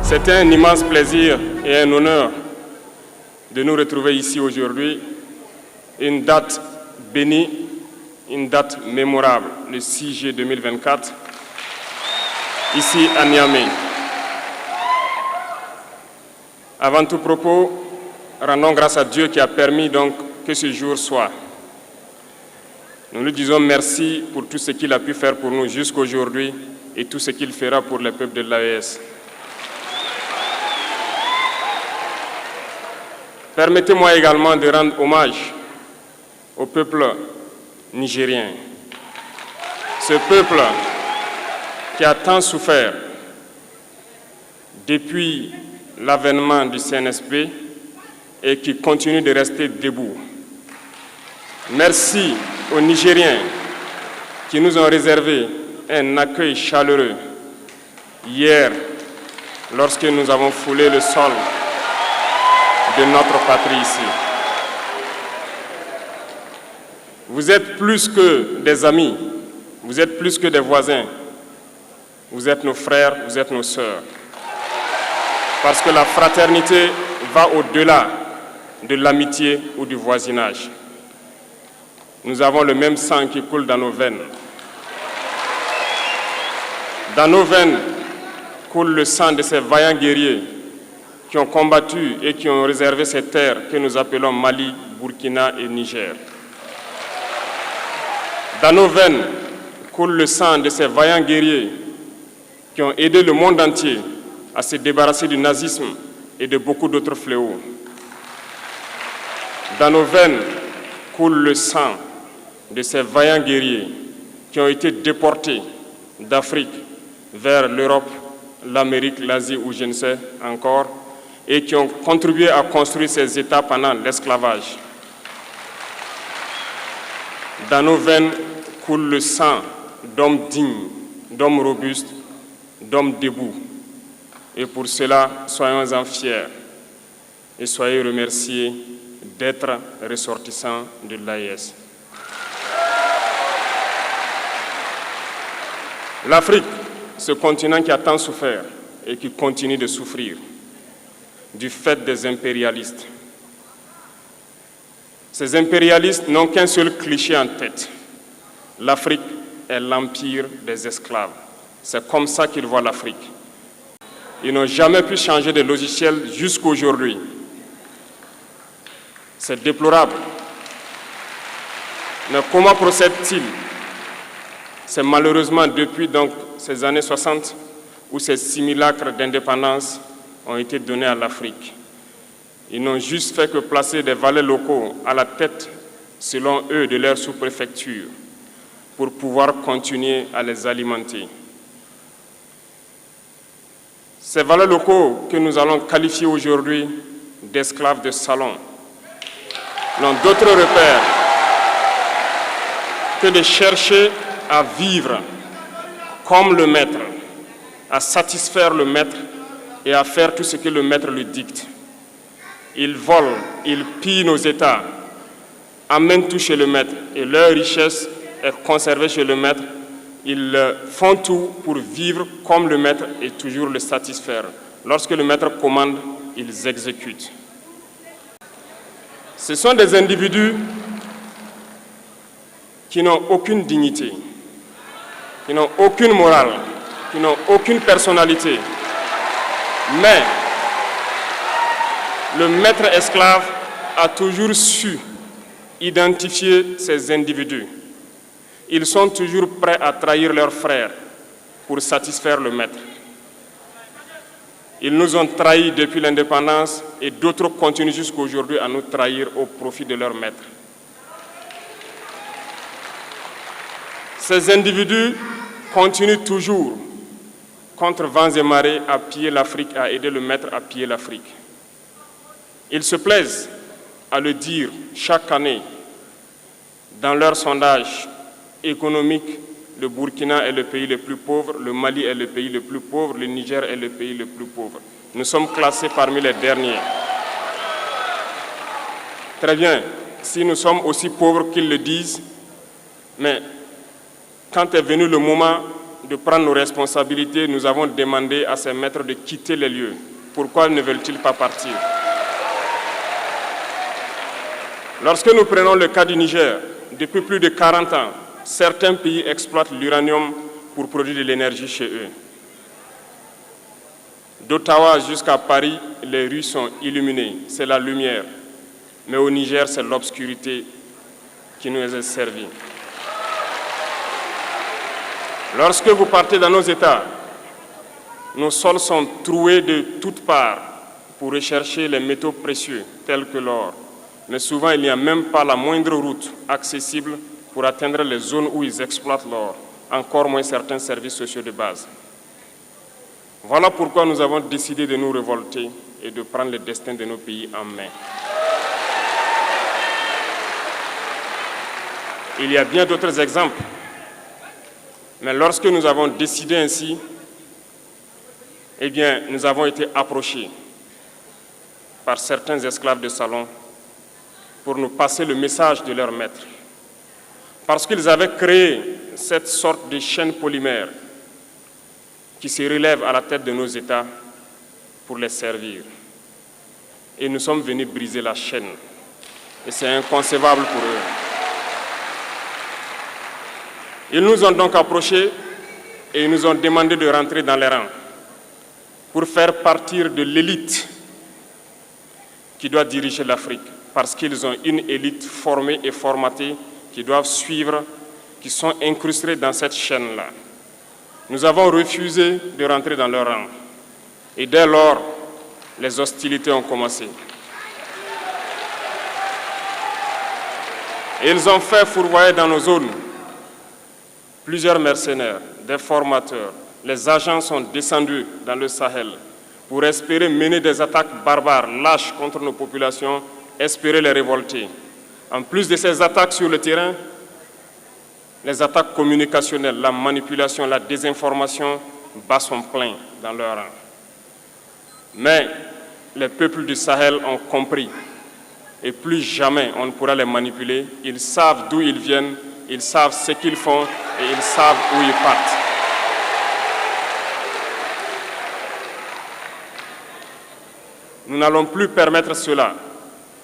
C'est un immense plaisir et un honneur de nous retrouver ici aujourd'hui, une date bénie, une date mémorable, le 6 juillet 2024, ici à Niamey. Avant tout propos, rendons grâce à Dieu qui a permis donc que ce jour soit. Nous lui disons merci pour tout ce qu'il a pu faire pour nous jusqu'à aujourd'hui et tout ce qu'il fera pour le peuple de l'AES. Permettez-moi également de rendre hommage au peuple nigérien. Ce peuple qui a tant souffert depuis l'avènement du CNSP et qui continue de rester debout. Merci aux Nigériens qui nous ont réservé un accueil chaleureux hier lorsque nous avons foulé le sol de notre patrie ici. Vous êtes plus que des amis, vous êtes plus que des voisins, vous êtes nos frères, vous êtes nos sœurs. Parce que la fraternité va au-delà de l'amitié ou du voisinage. Nous avons le même sang qui coule dans nos veines. Dans nos veines coule le sang de ces vaillants guerriers qui ont combattu et qui ont réservé ces terres que nous appelons Mali, Burkina et Niger. Dans nos veines coule le sang de ces vaillants guerriers qui ont aidé le monde entier à se débarrasser du nazisme et de beaucoup d'autres fléaux. Dans nos veines coule le sang de ces vaillants guerriers qui ont été déportés d'Afrique vers l'Europe, l'Amérique, l'Asie ou je ne sais encore, et qui ont contribué à construire ces États pendant l'esclavage. Dans nos veines coule le sang d'hommes dignes, d'hommes robustes, d'hommes debout. Et pour cela, soyons-en fiers et soyez remerciés d'être ressortissants de l'AES. L'Afrique, ce continent qui a tant souffert et qui continue de souffrir du fait des impérialistes. Ces impérialistes n'ont qu'un seul cliché en tête. L'Afrique est l'empire des esclaves. C'est comme ça qu'ils voient l'Afrique. Ils n'ont jamais pu changer de logiciel jusqu'à aujourd'hui. C'est déplorable. Mais comment procèdent-ils? C'est malheureusement depuis donc ces années 60 où ces simulacres d'indépendance ont été donnés à l'Afrique. Ils n'ont juste fait que placer des valets locaux à la tête, selon eux, de leur sous-préfecture pour pouvoir continuer à les alimenter. Ces valets locaux que nous allons qualifier aujourd'hui d'esclaves de salon n'ont d'autre repère que de chercher à vivre comme le maître, à satisfaire le maître et à faire tout ce que le maître lui dicte. Ils volent, ils pillent nos États, amènent tout chez le maître et leur richesse est conservée chez le maître. Ils font tout pour vivre comme le maître et toujours le satisfaire. Lorsque le maître commande, ils exécutent. Ce sont des individus qui n'ont aucune dignité, qui n'ont aucune morale, qui n'ont aucune personnalité. Mais le maître esclave a toujours su identifier ces individus. Ils sont toujours prêts à trahir leurs frères pour satisfaire le maître. Ils nous ont trahis depuis l'indépendance et d'autres continuent jusqu'à aujourd'hui à nous trahir au profit de leur maître. Ces individus continuent toujours, contre vents et marées, à piller l'Afrique, à aider le maître à piller l'Afrique. Ils se plaisent à le dire chaque année dans leurs sondages économiques. Le Burkina est le pays le plus pauvre, le Mali est le pays le plus pauvre, le Niger est le pays le plus pauvre. Nous sommes classés parmi les derniers. Très bien, si nous sommes aussi pauvres qu'ils le disent, mais quand est venu le moment de prendre nos responsabilités, nous avons demandé à ces maîtres de quitter les lieux. Pourquoi ne veulent-ils pas partir? Lorsque nous prenons le cas du Niger, depuis plus de 40 ans, certains pays exploitent l'uranium pour produire de l'énergie chez eux. D'Ottawa jusqu'à Paris, les rues sont illuminées, c'est la lumière. Mais au Niger, c'est l'obscurité qui nous est servie. Lorsque vous partez dans nos États, nos sols sont troués de toutes parts pour rechercher les métaux précieux tels que l'or. Mais souvent, il n'y a même pas la moindre route accessible pour atteindre les zones où ils exploitent l'or, encore moins certains services sociaux de base. Voilà pourquoi nous avons décidé de nous révolter et de prendre le destin de nos pays en main. Il y a bien d'autres exemples. Mais lorsque nous avons décidé ainsi, eh bien, nous avons été approchés par certains esclaves de salon pour nous passer le message de leur maître. Parce qu'ils avaient créé cette sorte de chaîne polymère qui se relève à la tête de nos États pour les servir. Et nous sommes venus briser la chaîne. Et c'est inconcevable pour eux. Ils nous ont donc approchés et ils nous ont demandé de rentrer dans les rangs pour faire partir de l'élite qui doit diriger l'Afrique, parce qu'ils ont une élite formée et formatée qui doivent suivre, qui sont incrustés dans cette chaîne-là. Nous avons refusé de rentrer dans leur rang. Et dès lors, les hostilités ont commencé. Et ils ont fait fourvoyer dans nos zones plusieurs mercenaires, des formateurs. Les agents sont descendus dans le Sahel pour espérer mener des attaques barbares, lâches contre nos populations, espérer les révolter. En plus de ces attaques sur le terrain, les attaques communicationnelles, la manipulation, la désinformation battent son plein dans leur rang. Mais les peuples du Sahel ont compris et plus jamais on ne pourra les manipuler. Ils savent d'où ils viennent, ils savent ce qu'ils font et ils savent où ils partent. Nous n'allons plus permettre cela.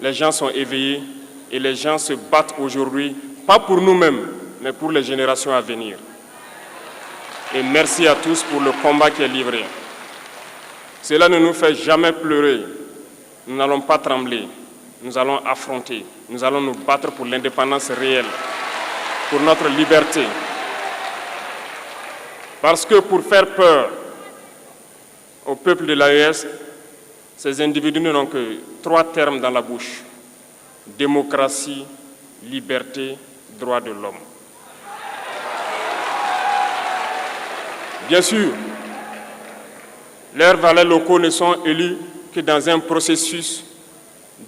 Les gens sont éveillés et les gens se battent aujourd'hui, pas pour nous-mêmes, mais pour les générations à venir. Et merci à tous pour le combat qui est livré. Cela ne nous fait jamais pleurer. Nous n'allons pas trembler. Nous allons affronter. Nous allons nous battre pour l'indépendance réelle, pour notre liberté. Parce que pour faire peur au peuple de l'AES, ces individus n'ont que 3 termes dans la bouche: démocratie, liberté, droits de l'homme. Bien sûr, leurs valets locaux ne sont élus que dans un processus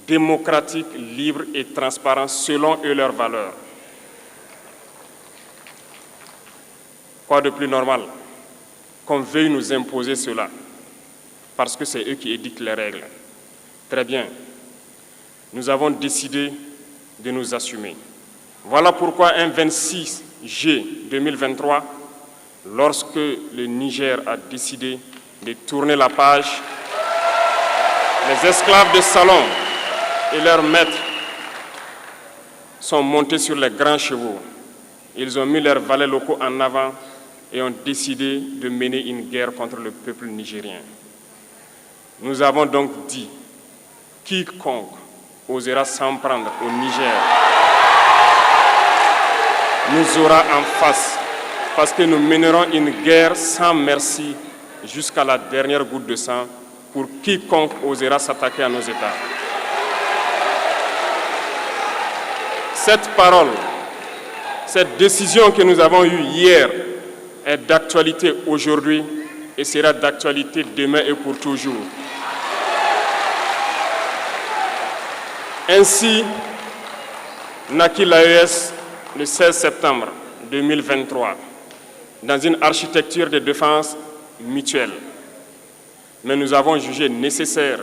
démocratique, libre et transparent selon eux leurs valeurs. Quoi de plus normal qu'on veuille nous imposer cela, parce que c'est eux qui édictent les règles. Très bien, nous avons décidé de nous assumer. Voilà pourquoi un 26 juillet 2023, lorsque le Niger a décidé de tourner la page, les esclaves de salon et leurs maîtres sont montés sur les grands chevaux. Ils ont mis leurs valets locaux en avant et ont décidé de mener une guerre contre le peuple nigérien. Nous avons donc dit, quiconque osera s'en prendre au Niger nous aura en face, parce que nous mènerons une guerre sans merci jusqu'à la dernière goutte de sang pour quiconque osera s'attaquer à nos États. Cette parole, cette décision que nous avons eue hier est d'actualité aujourd'hui et sera d'actualité demain et pour toujours. Ainsi naquit l'AES le 16 septembre 2023 dans une architecture de défense mutuelle. Mais nous avons jugé nécessaire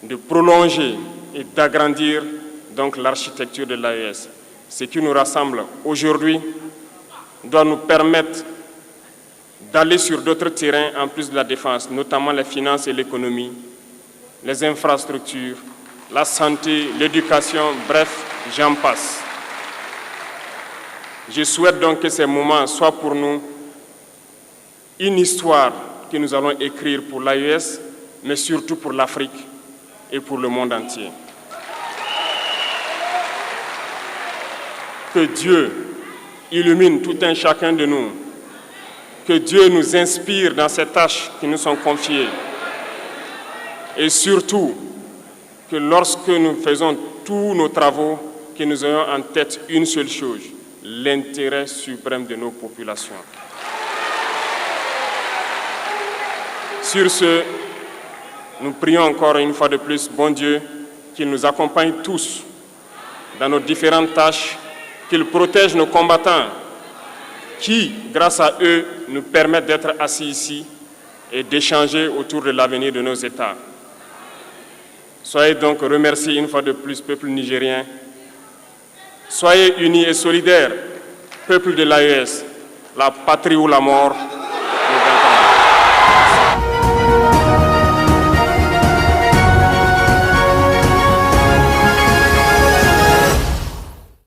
de prolonger et d'agrandir donc l'architecture de l'AES. Ce qui nous rassemble aujourd'hui doit nous permettre d'aller sur d'autres terrains en plus de la défense, notamment les finances et l'économie, les infrastructures, la santé, l'éducation, bref, j'en passe. Je souhaite donc que ces moments soient pour nous une histoire que nous allons écrire pour l'AES, mais surtout pour l'Afrique et pour le monde entier. Que Dieu illumine tout un chacun de nous, que Dieu nous inspire dans ces tâches qui nous sont confiées, et surtout que lorsque nous faisons tous nos travaux, que nous ayons en tête une seule chose, l'intérêt suprême de nos populations. Sur ce, nous prions encore une fois de plus, bon Dieu, qu'il nous accompagne tous dans nos différentes tâches, qu'il protège nos combattants qui, grâce à eux, nous permettent d'être assis ici et d'échanger autour de l'avenir de nos États. Soyez donc remerciés une fois de plus, peuple nigérien. Soyez unis et solidaires, peuple de l'AES, la patrie ou la mort.